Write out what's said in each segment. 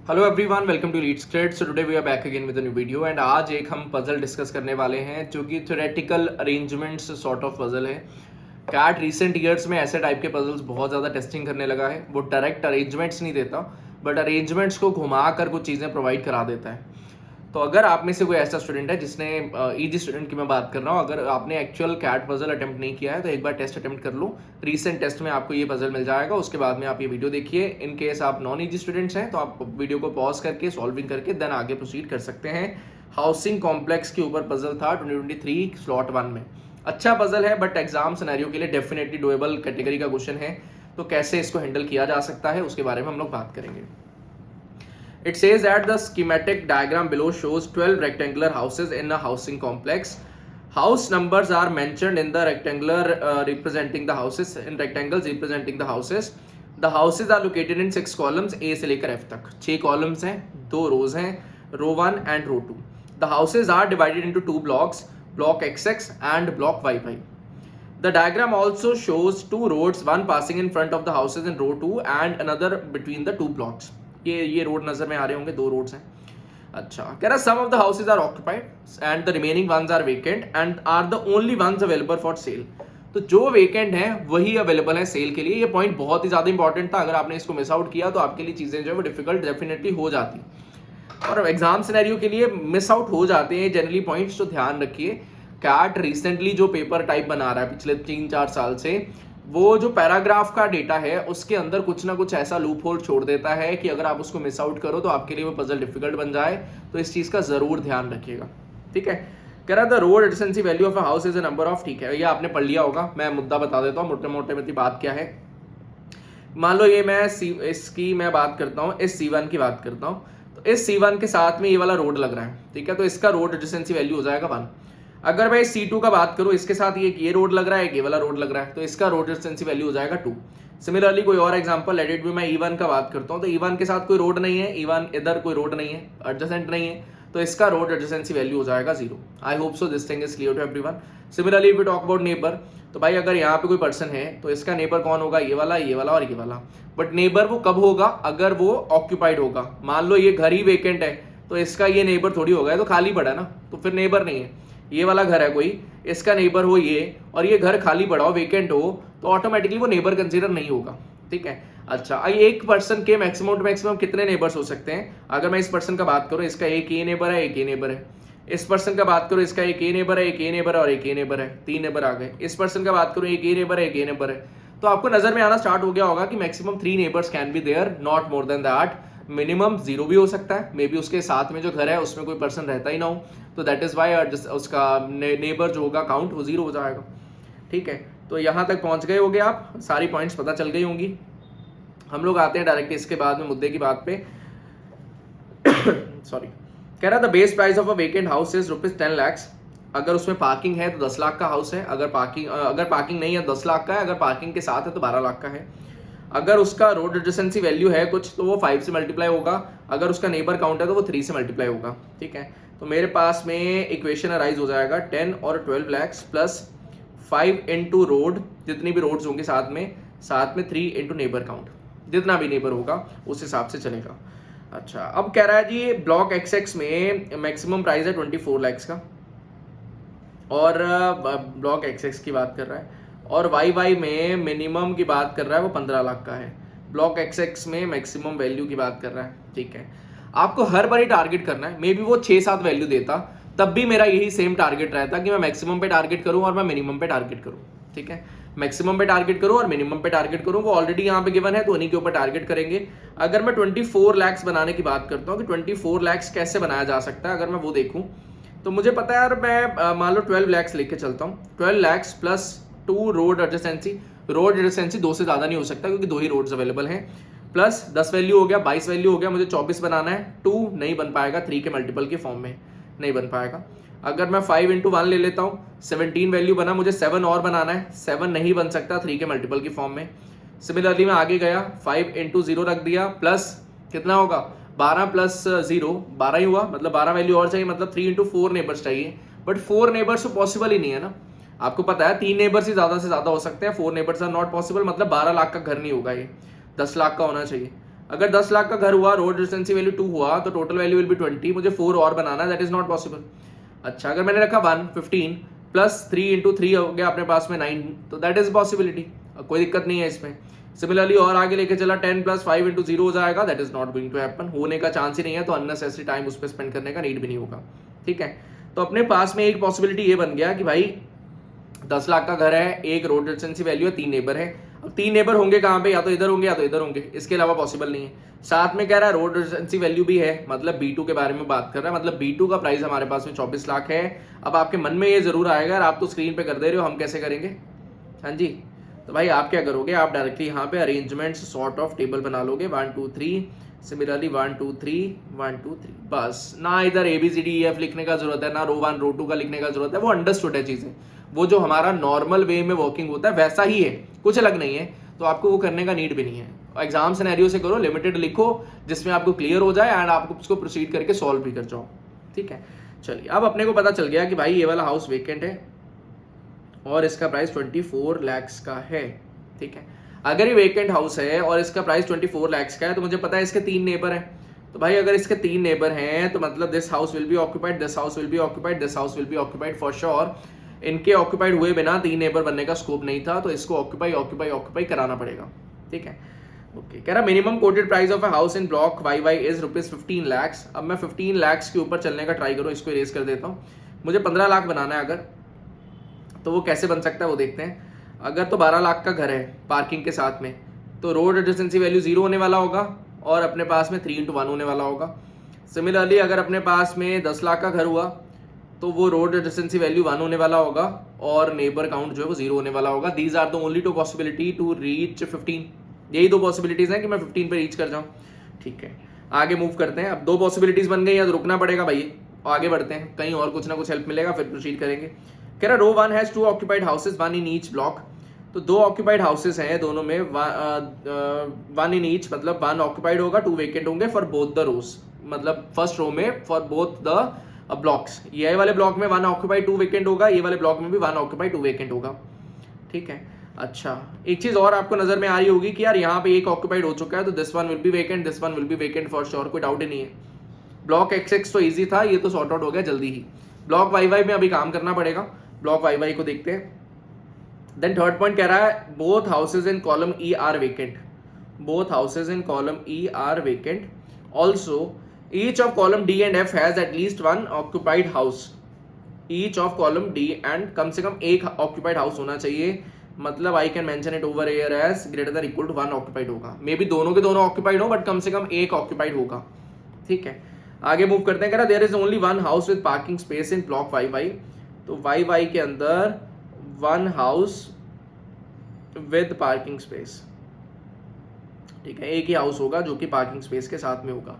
Hello everyone, welcome to leads cred. So today we are back again with a new video and आज एक हम puzzle discuss करने वाले हैं जो कि theoretical arrangements sort of puzzle है। कैट रिसेंट ईयर्स में ऐसे टाइप के पजल्स बहुत ज़्यादा टेस्टिंग करने लगा है। वो डायरेक्ट अरेंजमेंट्स नहीं देता बट अरेंजमेंट्स को घुमा कर कुछ चीज़ें प्रोवाइड करा देता है। तो अगर आप में से कोई ऐसा स्टूडेंट है जिसने ईजी स्टूडेंट की मैं बात कर रहा हूँ, अगर आपने एक्चुअल कैट पजल अटेम्प्ट नहीं किया है तो एक बार टेस्ट अटेम्प्ट कर लो। रीसेंट टेस्ट में आपको ये पजल मिल जाएगा, उसके बाद में आप ये वीडियो देखिए। इन केस आप नॉन ईजी स्टूडेंट्स हैं तो आप वीडियो को पॉज करके सॉल्विंग करके देन आगे प्रोसीड कर सकते हैं। हाउसिंग कॉम्प्लेक्स के ऊपर पजल था 2023 स्लॉट 1 में। अच्छा पजल है बट एग्जाम सिनेरियो के लिए डेफिनेटली डुएबल कैटेगरी का क्वेश्चन है। तो कैसे इसको हैंडल किया जा सकता है उसके बारे में हम लोग बात करेंगे। It says that the schematic diagram below shows 12 rectangular houses in a housing complex. House numbers are mentioned in the rectangular representing the houses, in rectangles representing the houses. The houses are located in 6 columns A से लेकर F तक। 6 columns हैं, 2 rows हैं, row 1 and row 2. The houses are divided into 2 blocks, block XX and block YY. The diagram also shows 2 roads, one passing in front of the houses in row 2 and another between the 2 blocks. ये road नजर में आ रहे होंगे, 2 roads हैं। अच्छा, कह रहा some of the houses are occupied and the remaining ones are vacant and are the only ones available for sale. तो जो वेकेंट है वही अवेलेबल है सेल के लिए। ये पॉइंट बहुत ही ज्यादा इंपॉर्टेंट था, अगर आपने इसको मिस आउट किया तो आपके लिए चीजें जो है वो डिफिकल्ट डेफिनेटली हो जाती और एग्जाम सिनेरियो के लिए मिस आउट हो जाते हैं जनरली पॉइंट्स। तो ध्यान रखिए, कैट रिसेंटली जो पेपर टाइप बना रहा है पिछले 3-4 साल से, वो जो पैराग्राफ का डेटा है उसके अंदर कुछ ना कुछ ऐसा लूप होल छोड़ देता है कि अगर आप उसको मिस आउट करो तो आपके लिए वो पजल डिफिकल्ट बन जाए। तो इस चीज का जरूर ध्यान रखिएगा, ठीक है। कह रहा था road adjacency value of a house is a number of, ठीक है, ये आपने पढ़ लिया होगा। मैं मुद्दा बता देता हूँ मोटे मोटे में बात क्या है। मान लो ये इसकी मैं बात करता हूँ, इस C1 की बात करता हूँ। तो इस C1 के साथ में ये वाला रोड लग रहा है, ठीक है, तो इसका रोड एडजेंसी वैल्यू हो जाएगा 1। अगर मैं C2 का बात करूं, इसके साथ ये रोड लग रहा है, ये वाला रोड लग रहा है, तो इसका रोड डिस्टेंस वैल्यू हो जाएगा 2। सिमिलरली कोई और एग्जांपल एडिट भी मैं E1 का बात करता हूं, तो E1 के साथ कोई रोड नहीं है, E1 इधर कोई रोड नहीं है, एडजेसेंट नहीं है, तो इसका रोड एडजेंसी वैल्यू हो जाएगा 0। I hope so this thing is clear to everyone. Similarly if we talk about neighbour, तो भाई अगर यहाँ पे कोई पर्सन है तो इसका नेबर कौन होगा, ये वाला और ये वाला। बट नेबर वो कब होगा, अगर वो ऑक्यूपाइड होगा। मान लो ये घर ही वेकेंट है तो इसका ये नेबर थोड़ी होगा, तो खाली पड़ा ना, तो फिर नेबर नहीं है। ये वाला घर है कोई, इसका नेबर हो ये और ये घर खाली पड़ा हो, वेकेंट हो, तो ऑटोमेटिकली वो नेबर कंसीडर नहीं होगा, ठीक है। अच्छा, एक पर्सन के मैक्सिमम टू मैक्सिमम कितने नेबर्स हो सकते हैं? अगर मैं इस पर्सन का बात करूं, इसका एक ये नेबर है, एक ये नेबर है। इस पर्सन का बात करूं, इसका एक ये नेबर है, एक ये नेबर है और एक ये नेबर है, 3 नेबर आ गए। इस पर्सन का बात करूं, एक ये नेबर है, एक ये नेबर है। तो आपको नजर में आना स्टार्ट हो गया होगा कि maximum 3 neighbours can be there, not more than that. Minimum 0 भी हो सकता है, मे बी उसके साथ में जो घर है उसमें कोई पर्सन रहता ही ना हो, तो दैट इज वाई उसका नेबर जो होगा काउंट वो 0 हो जाएगा, ठीक है। तो यहाँ तक पहुंच गए होगे आप, सारी पॉइंट्स पता चल गई होंगी। हम लोग आते हैं डायरेक्ट इसके बाद में मुद्दे की बात पे। सॉरी, कह रहा था base price of a vacant house is ₹10 lakh. अगर उसमें पार्किंग है तो 10 लाख का हाउस है, अगर पार्किंग नहीं है 10 लाख का है, अगर पार्किंग के साथ है तो 12 लाख का है। अगर उसका रोड एडजेसेंसी वैल्यू है कुछ तो वो 5 से मल्टीप्लाई होगा, अगर उसका नेबर काउंट है तो वो 3 से मल्टीप्लाई होगा, ठीक है। तो मेरे पास में इक्वेशन अराइज हो जाएगा 10 और 12 लाख प्लस 5 इंटू रोड, जितनी भी रोड्स होंगे साथ में 3 इंटू नेबर काउंट, जितना भी नेबर होगा उस हिसाब से चलेगा। अच्छा, अब कह रहा है जी ब्लॉक XX में मैक्सिमम प्राइस है 24 लाख का, और ब्लॉक XX की बात कर रहा है, और YY में मिनिमम की बात कर रहा है वो 15 लाख का है। ब्लॉक XX में मैक्सिमम वैल्यू की बात कर रहा है, ठीक है। आपको हर बार ही टारगेट करना है, मे बी वो 6-7 वैल्यू देता तब भी मेरा यही सेम टारगेट रहता कि मैं मैक्सिमम पे टारगेट करूं और मैं मिनिमम पे टारगेट करूं, ठीक है। मैक्सिमम पे टारगेट करूं और मिनिमम पे टारगेट करूं, वो ऑलरेडी यहाँ पे गिवन है तो उन्हीं के ऊपर टारगेट करेंगे। अगर मैं 24 लाख बनाने की बात करता हूँ कि 24 लाख कैसे बनाया जा सकता है, अगर मैं वो देखूं तो मुझे पता है यार, मैं मान लो 12 लाख लेके चलता हूँ। 12 lakh plus 2 road adjacency, road adjacency 2 से ज़्यादा नहीं हो सकता क्योंकि 2 ही रोड्स अवेलेबल हैं, प्लस 10 वैल्यू हो गया, 22 वैल्यू हो गया, मुझे 24 बनाना है। 2 नहीं बन पाएगा, 3 के मल्टीपल के फॉर्म में नहीं बन पाएगा। अगर मैं 5 इंटू 1 ले लेता हूँ, 17 वैल्यू बना, मुझे 7 और बनाना है, 7 नहीं बन सकता 3 के मल्टीपल की फॉर्म में। सिमिलरली मैं आगे गया, 5 इंटू 0 रख दिया, प्लस कितना होगा 12 प्लस 0 12 ही हुआ, मतलब 12 वैल्यू और चाहिए, मतलब 3 इंटू 4 नेबर्स चाहिए। बट 4 नेबर्स तो पॉसिबल ही नहीं है ना, आपको पता है 3 नेबर्स ही ज़्यादा से ज़्यादा हो सकते हैं, 4 नेबर्स आर नॉट पॉसिबल, मतलब 12 लाख का घर नहीं होगा ये, 10 लाख का होना चाहिए। अगर 10 लाख का घर हुआ, रोड एडजेंसी वैल्यू 2 हुआ, तो टोटल वैल्यू विल बी 20, मुझे 4 और बनाना है, दैट इज नॉट पॉसिबल। अच्छा, अगर मैंने रखा 1 15 प्लस 3 इंटू 3 हो गया अपने पास में 9, तो दैट इज पॉसिबिलिटी, कोई दिक्कत नहीं है इसमें। सिमिलरली और आगे लेके चला 10 प्लस 5 इंटू 0 हो जाएगा, that is not going to happen, होने का चांस ही नहीं है, तो अननेसेसरी टाइम उस पर स्पेंड करने का नीड भी नहीं होगा। ठीक है, तो अपने पास में एक पॉसिबिलिटी ये बन गया कि भाई 10 लाख का घर है, एक रोड एडजेंसी वैल्यू है, 3 नेबर है। अब 3 नेबर होंगे कहाँ पे, या तो इधर होंगे या तो इधर होंगे, इसके अलावा पॉसिबल नहीं है। साथ में कह रहा है रोड एडजेंसी वैल्यू भी है, मतलब B2 के बारे में बात कर रहा है, मतलब B2 का प्राइस हमारे पास में 24 लाख है। अब आपके मन में ये जरूर आएगा, आप तो स्क्रीन पे कर दे रहे हो, हम कैसे करेंगे। हाँ जी, तो भाई आप क्या करोगे, आप डायरेक्टली यहाँ पे अरेंजमेंट्स सॉर्ट ऑफ टेबल बना लोगे, 1 2 3, सिमिलरली 1 2 3 1 2 3, बस ना इधर ABCDEF लिखने का जरूरत है, ना रो 1 रो 2 का लिखने का जरूरत है, वो अंडरस्टूड है चीजें, वो जो हमारा नॉर्मल वे में वर्किंग होता है वैसा ही है, कुछ अलग नहीं है, तो आपको वो करने का नीड भी नहीं है। एग्जाम सिनेरियो से करो, लिमिटेड लिखो जिसमें आपको क्लियर हो जाए एंड आप उसको प्रोसीड करके सॉल्व भी कर जाओ। ठीक है, चलिए अब अपने को पता चल गया कि भाई ये वाला हाउस वेकेंट है और इसका प्राइस 24 लाख का है। ठीक है, अगर ये वेकेंट हाउस है और इसका प्राइस 24 लाख का है, तो मुझे पता है इसके 3 नेबर हैं, तो भाई अगर इसके 3 नेबर हैं तो मतलब this house will be occupied, this house will be occupied, this house will be occupied for sure. इनके ऑक्यूपाइड हुए बिना 3 नेबर बनने का स्कोप नहीं था, तो इसको ऑक्यूपाई ऑक्यूपाई ऑक्यूपाई कराना पड़ेगा। ठीक है, ओके, कह रहा minimum coated price of a house in block YY is ₹15 lakh. अब मैं 15 लाख के ऊपर चलने का ट्राई करूँ, इसको इरेज कर देता हूँ। मुझे 15 लाख बनाना है अगर, तो वो कैसे बन सकता है वो देखते हैं। अगर तो 12 लाख का घर है पार्किंग के साथ में, तो रोड एडजेंसी वैल्यू 0 होने वाला होगा और अपने पास में 3x1 होने वाला होगा। सिमिलरली अगर अपने पास में 10 लाख का घर हुआ, तो वो रोड एडजेंसी वैल्यू 1 होने वाला होगा और नेबर काउंट जो है वो 0 होने वाला होगा। These are the only 2 possibility to reach 15, यही 2 पॉसिबिलिटीज हैं कि मैं 15 पे रीच कर जाऊँ। ठीक है, आगे मूव करते हैं। अब 2 पॉसिबिलिटीज बन गई, या तो रुकना पड़ेगा भाई, आगे बढ़ते हैं, कहीं और कुछ ना कुछ हेल्प मिलेगा फिर प्रोसीड करेंगे। कह रहा रो 1 has 2 occupied houses, 1 in each block. तो 2 ऑक्यूपाइड हाउसेज हैं दोनों में, 1 इन ईच, मतलब 1 ऑक्यूपाइड होगा, 2 वेकेंट होंगे फॉर बोथ द रोज, मतलब फर्स्ट रो में फॉर बोथ द ब्लॉक्स। ये वाले ब्लॉक में 1 ऑक्यूपाइड 2 वेकेंट होगा, ये वाले ब्लॉक में भी 1 ऑक्यूपाइड 2 वेकेंट होगा। ठीक है, अच्छा एक चीज और आपको नजर में आ रही होगी कि यार यहाँ पे एक ऑक्यूपाइड हो चुका है, तो this one will B vacant, this one will B vacant for sure, कोई डाउट ही नहीं है। ब्लॉक XX तो इजी था, ये तो सॉर्ट आउट हो गया जल्दी ही। ब्लॉक YY में अभी काम करना पड़ेगा, ब्लॉक YY को देखते हैं। देन थर्ड पॉइंट कह रहा है both houses in column E are vacant, both houses in column E are vacant, also each of column D and F has at least 1 occupied house, each of column D and, कम से कम एक occupied house होना चाहिए, मतलब I can mention it over here as greater than equal to 1 occupied होगा। May be दोनों के दोनों ऑक्यूपाइड हो, बट कम से कम एक ऑक्यूपाइड होगा। ठीक है, आगे मूव करते हैं। कह रहा there is only 1 house with parking space in block YY, तो YY के अंदर 1 हाउस विद पार्किंग स्पेस। ठीक है, एक ही हाउस होगा जो कि पार्किंग स्पेस के साथ में होगा।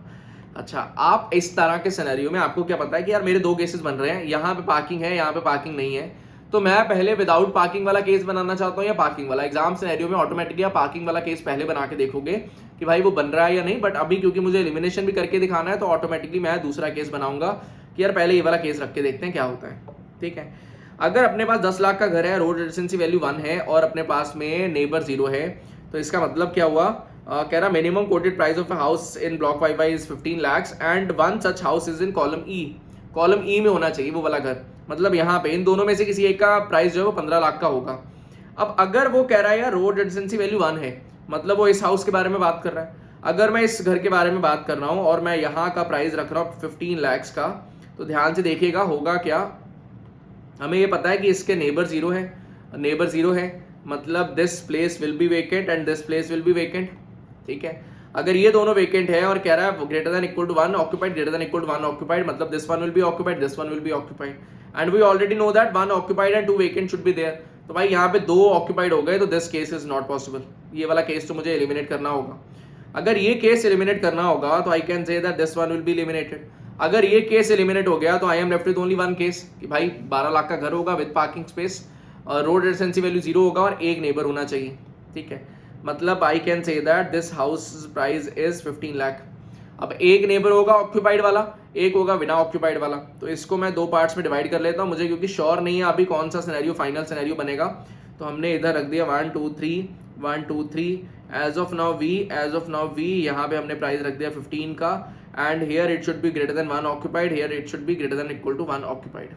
अच्छा, आप इस तरह के सिनेरियो में आपको क्या पता है कि यार मेरे 2 केसेस बन रहे हैं, यहाँ पे पार्किंग है, यहाँ पे पार्किंग नहीं है, तो मैं पहले विदाउट पार्किंग वाला केस बनाना चाहता हूँ या पार्किंग वाला। एग्जाम सिनेरियो में ऑटोमेटिकली आप पार्किंग वाला केस पहले बना के देखोगे कि भाई वो बन रहा है या नहीं, बट अभी क्योंकि मुझे एलिमिनेशन भी करके दिखाना है, तो ऑटोमेटिकली मैं दूसरा केस बनाऊंगा कि यार पहले ये वाला केस रख के देखते हैं क्या होता है। ठीक है, अगर अपने पास 10 लाख का घर है, रोड एडजेंसी वैल्यू 1 है और अपने पास में नेबर 0 है, तो इसका मतलब क्या हुआ, कह रहा minimum coated price of a house in block YY is 15 lakh and 1 such house is in column E, column E में होना चाहिए वो वाला घर, मतलब यहाँ पे इन दोनों में से किसी एक का प्राइस जो है वो 15 लाख का होगा। अब अगर वो कह रहा है यार रोड एडजेंसी वैल्यू 1 है, मतलब वो इस हाउस के बारे में बात कर रहा है, अगर मैं इस घर के बारे में बात कर रहा हूँ और मैं यहाँ का प्राइस रख रहा हूँ 15 लाख का, तो ध्यान से देखिएगा होगा क्या, हमें ये पता है कि इसके नेबर 0 है, नेबर 0 है, मतलब this place will be vacant and this place will be vacant. ठीक है, अगर ये दोनों वेकेंट है और कह रहा है greater than equal to 1 occupied, greater than equal to 1 occupied, मतलब this one will be occupied, this one will be occupied, and we already know that 1 occupied and 2 vacant should be there. तो भाई यहाँ पे 2 ऑक्यूपाइड हो गए, तो this case is not possible, ये वाला केस तो मुझे एलिमिनेट करना होगा। अगर ये केस एलिमिनेट करना होगा तो I can say that this one will be eliminated. अगर ये केस एलिमिनेट हो गया तो I am left with only 1 case कि भाई 12 लाख का घर होगा with parking space, road adjacency value 0 होगा और एक नेबर होना चाहिए। ठीक है, मतलब I can say that this house price is 15 lakh. अब एक नेबर होगा ऑक्यूपाइड वाला, एक होगा बिना ऑक्यूपाइड वाला, तो इसको मैं 2 पार्ट्स में डिवाइड कर लेता हूँ, मुझे क्योंकि श्योर नहीं है अभी कौन सा सिनेरियो फाइनल सिनेरियो बनेगा, तो हमने इधर रख दिया 1 2 3 1 2 3 एज ऑफ नाउ वी यहाँ पे हमने प्राइस रख दिया 15 का, and here it should be greater than 1 occupied, here it should be greater than equal to 1 occupied.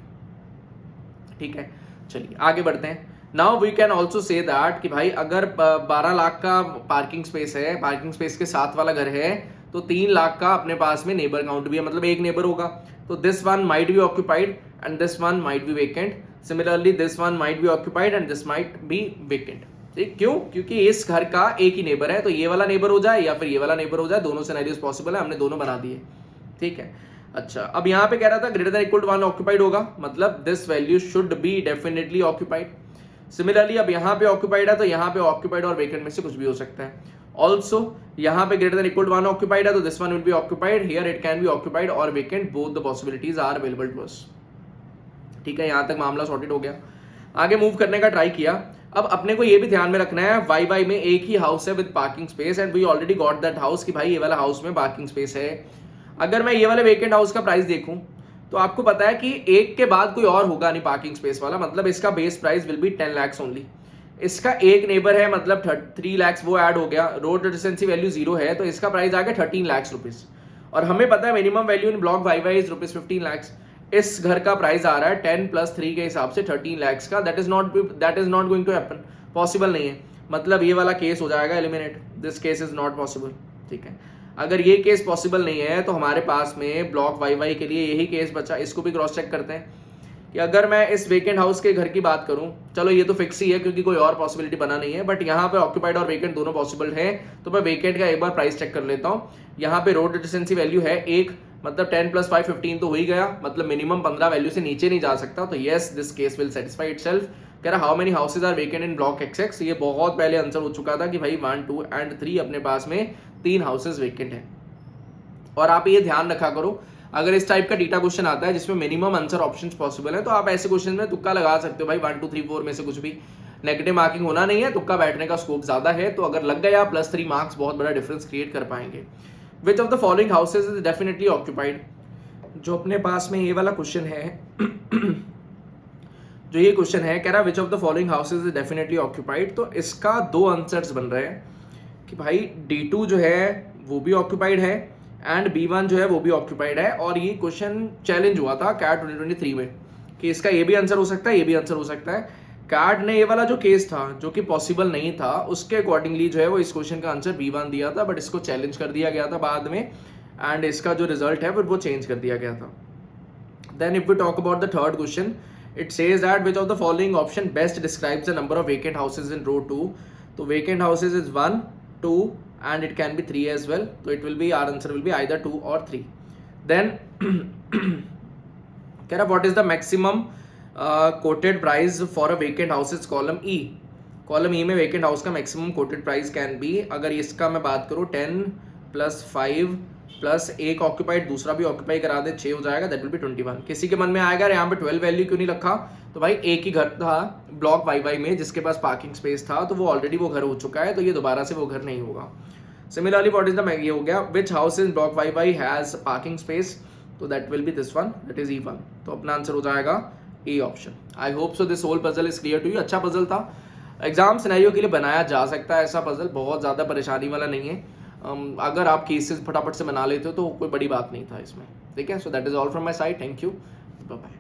ठीक है, चलिए आगे बढ़ते हैं। Now we can also say that कि भाई अगर 12 लाख का पार्किंग स्पेस है, पार्किंग स्पेस के साथ वाला घर है, तो 3 लाख का अपने पास में नेबर काउंट भी है, मतलब एक नेबर होगा, तो this one might be occupied and this one might be vacant, similarly this one might be occupied and this might be vacant. ठीक, क्यों? क्योंकि इस घर का एक ही नेबर है, तो ये वाला नेबर हो जाए या फिर ये वाला नेबर हो जाए, दोनों सिनेरियोस पॉसिबल है, हमने दोनों बना दिए। ठीक है, अच्छा अब यहाँ पे कह रहा था greater than equal to 1 occupied होगा, मतलब this value should be definitely occupied. Similarly अब यहाँ पे ऑक्यूपाइड है, तो यहाँ पे ऑक्यूपाइड और वेकेंट में से कुछ भी हो सकता है। ऑल्सो यहाँ पे greater than equal to 1 occupied है, तो this one will be occupied, here it can be occupied और vacant, both the possibilities are available to us. ठीक है, यहाँ तक मामला सॉर्टेड हो गया। आगे मूव करने का ट्राई किया। अब अपने को ये भी ध्यान में रखना है, वाई वाई में एक ही हाउस है with parking space and we already got that house, कि भाई ये वाला हाउस में पार्किंग स्पेस है। अगर मैं ये वाले वेकेंट हाउस का प्राइस देखूं तो आपको पता है कि एक के बाद कोई और होगा नहीं पार्किंग स्पेस वाला, मतलब इसका base price will be 10 lakhs only. इसका एक नेबर है, मतलब 3 lakhs वो ऐड हो गया, रोड एडजेसेंसी वैल्यू 0 है, तो इसका प्राइस आ गया 13 lakhs रुपीज, और हमें पता है minimum value in block Y Y is rupees 15 lakhs। इस घर का प्राइस आ रहा है 10 + 3 के हिसाब से 13 lakhs का, that is not going to happen, possible नहीं है, मतलब ये वाला केस हो जाएगा eliminate, this case is not possible. ठीक है, अगर ये केस पॉसिबल नहीं है तो हमारे पास में ब्लॉक वाई वाई के लिए यही केस बचा। इसको भी क्रॉस चेक करते हैं कि अगर मैं इस वेकेंट हाउस के घर की बात करूं, चलो ये तो फिक्स ही है क्योंकि कोई और पॉसिबिलिटी बना नहीं है, बट यहाँ पे ऑक्यूपाइड और वेकेंट दोनों पॉसिबल है, तो मैं वेकेंट का एक बार प्राइस चेक कर लेता हूँ। यहाँ पे रोड एडजेसेंसी वैल्यू है 1, मतलब 10 + 5 15 तो हो ही गया, मतलब मिनिमम 15 वैल्यू से नीचे नहीं जा सकता, तो yes this case will satisfy itself. कह रहा how many houses are vacant in block XX, ये बहुत पहले आंसर हो चुका था कि भाई 1 2 एंड 3 अपने पास में 3 हाउसेज वेकेंट है। और आप ये ध्यान रखा करो, अगर इस टाइप का डेटा क्वेश्चन आता है जिसमें मिनिमम आंसर ऑप्शंस पॉसिबल है, तो आप ऐसे क्वेश्चन में तुक्का लगा सकते हो भाई, 1 2 3 4 में से कुछ भी, नेगेटिव मार्किंग होना नहीं है, तुक्का बैठने का स्कोप ज्यादा है, तो अगर लग गया +3 मार्क्स बहुत बड़ा डिफरेंस क्रिएट कर पाएंगे। विच of the following houses is definitely occupied, जो अपने पास में ये वाला क्वेश्चन है जो ये क्वेश्चन है, कह रहा विच of the following houses is definitely occupied, तो इसका 2 आंसर्स बन रहे हैं कि भाई D2 जो है वो भी ऑक्यूपाइड है एंड B1 जो है वो भी ऑक्यूपाइड है, और ये क्वेश्चन चैलेंज हुआ था कैट 2023 में कि इसका ये भी आंसर हो सकता है, ये भी आंसर हो सकता है। कैट ने ये वाला जो केस था जो कि पॉसिबल नहीं था, उसके अकॉर्डिंगली जो है वो इस क्वेश्चन का आंसर B1 दिया था, बट इसको चैलेंज कर दिया गया था बाद में, एंड इसका जो रिजल्ट है वो चेंज कर दिया गया था। Then if we talk about the third question, it says that which of the following option best describes the number of vacant houses in row 2, तो vacant houses is 1 2 and it can be 3 as well, so it will be, our answer will be either 2 or 3. Then keh raha what is the maximum quoted price for a vacant house is column E, column E में vacant house का maximum quoted price can be, अगर इसका मैं बात करूँ 10 + 5 + 1 occupied, दूसरा भी occupy करा दे 6 हो जाएगा, दैट विल बी 21। किसी के मन में आएगा यहाँ पे 12 वैल्यू क्यों नहीं रखा, तो भाई एक ही घर था ब्लॉक वाई वाई में जिसके पास पार्किंग स्पेस था, तो वो ऑलरेडी वो घर हो चुका है, तो ये दोबारा से वो घर नहीं होगा। सिमिलरली व्हाट इज द, ये हो गया which house in block Y Y has parking space, तो that will be this one, that is E1, तो अपना आंसर हो जाएगा A option. I hope so this whole puzzle is clear to you. अच्छा puzzle था, exam scenario के लिए बनाया जा सकता है ऐसा पजल, बहुत ज़्यादा परेशानी वाला नहीं है, अगर आप केसेस फटाफट से बना लेते हो तो कोई बड़ी बात नहीं था इसमें। ठीक है, so that is all from my side, thank you, bye bye.